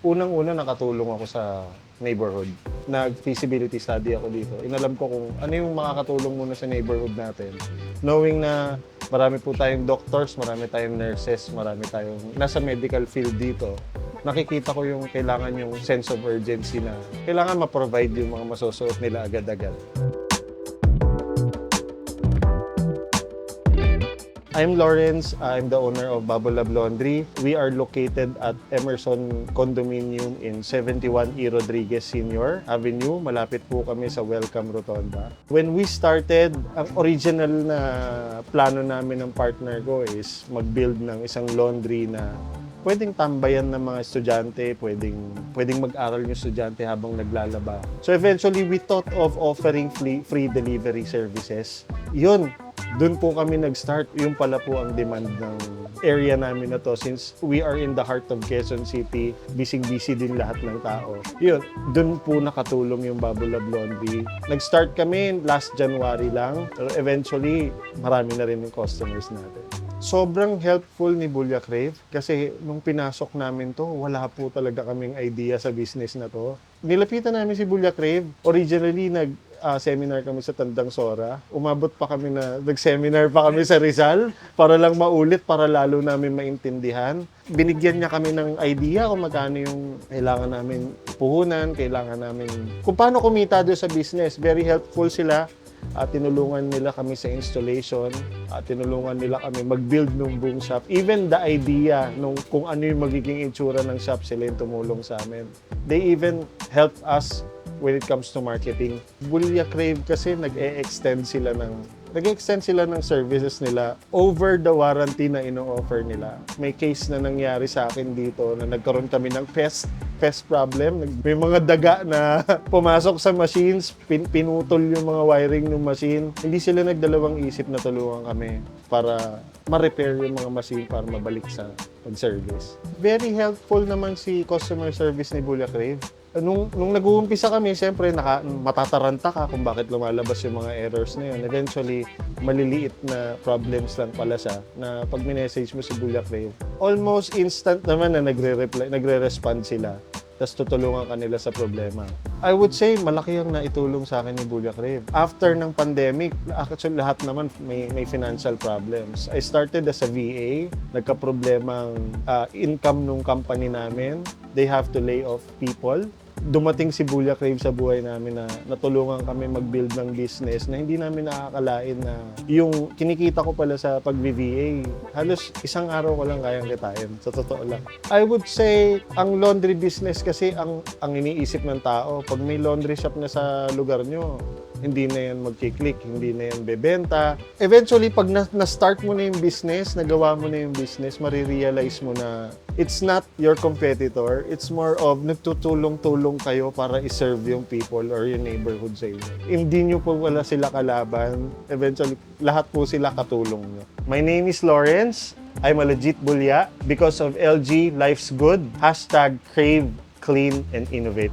Unang-una nakatulong ako sa neighborhood. Nag-feasibility study ako dito. Inalam ko kung ano yung makakatulong muna sa neighborhood natin. Knowing na marami po tayong doctors, marami tayong nurses, marami tayong nasa medical field dito. Nakikita ko yung kailangan yung sense of urgency na kailangan ma-provide yung mga masusuot nila agad-agad. I'm Lawrence. I'm the owner of Bubble Lab Laundry. We are located at Emerson Condominium in 71 E. Rodriguez Sr. Avenue. Malapit po kami sa Welcome Rotonda. When we started, ang original na plano namin ng partner ko is mag-build ng isang laundry na pwedeng tambayan ng mga estudyante, pwedeng mag-aral yung estudyante habang naglalaba. So eventually, we thought of offering free delivery services. Yun, doon po kami nag-start. Yung pala po ang demand ng area namin na to since we are in the heart of Quezon City. Busy-busy din lahat ng tao. Yun, doon po nakatulong yung Bubble Lab Laundry. Nag-start kami last January lang. Pero eventually, marami na rin yung customers natin. Sobrang helpful ni Bulya Crave kasi nung pinasok namin to, wala po talaga kaming idea sa business na to. Nilapitan namin si Bulya Crave. Originally, seminar kami sa Tandang Sora. Umabot pa kami nag-seminar pa kami sa Rizal para lang maulit, para lalo namin maintindihan. Binigyan niya kami ng idea kung magkano yung kailangan namin puhunan, kailangan namin kung paano kumita doon sa business. Very helpful sila. Tinulungan nila kami sa installation, tinulungan nila kami mag-build ng buong shop. Even the idea nung kung ano yung magiging itsura ng shop, sila yung tumulong sa amin. They even helped us when it comes to marketing. Bulya Crave kasi nag-extend sila ng services nila over the warranty na ino-offer nila. May case na nangyari sa akin dito na nagkaroon kami ng pest problem. May mga daga na pumasok sa machines, pinutol yung mga wiring ng machine. Hindi sila nagdalawang isip na tulungan kami para ma-repair yung mga machine para mabalik sa pag-service. Very helpful naman si customer service ni Bulya Crave. Nung nag-uumpisa kami, siyempre matataranta ka kung bakit lumalabas yung mga errors na yun. Eventually, maliliit na problems lang pala siya na pag minessage mo si Bulya Crave, almost instant naman na nagre-respond sila. Tapos tutulungan ka nila sa problema. I would say, malaki ang naitulong sa akin ni Bulya Crave. After ng pandemic, actually lahat naman may financial problems. I started as a VA, nagka-problemang income nung company namin. They have to lay off people. Dumating si Bulya Crave sa buhay namin na natulungan kami mag-build ng business na hindi namin nakakalain na yung kinikita ko pala sa pag-VA, halos isang araw ko lang kayang kitain, sa totoo lang. I would say, ang laundry business kasi ang iniisip ng tao, pag may laundry shop na sa lugar nyo, hindi na yan magkiklik, hindi na yan bebenta. Eventually, pag na-start mo na yung business, nagawa mo na yung business, marirealize mo na it's not your competitor. It's more of nagtutulong-tulong kayo para i-serve yung people or yung neighborhood sa inyo. Hindi nyo po wala sila kalaban. Eventually, lahat po sila katulong nyo. My name is Lawrence. I'm a legit bulya. Because of LG, life's good. #crave, clean, and innovate.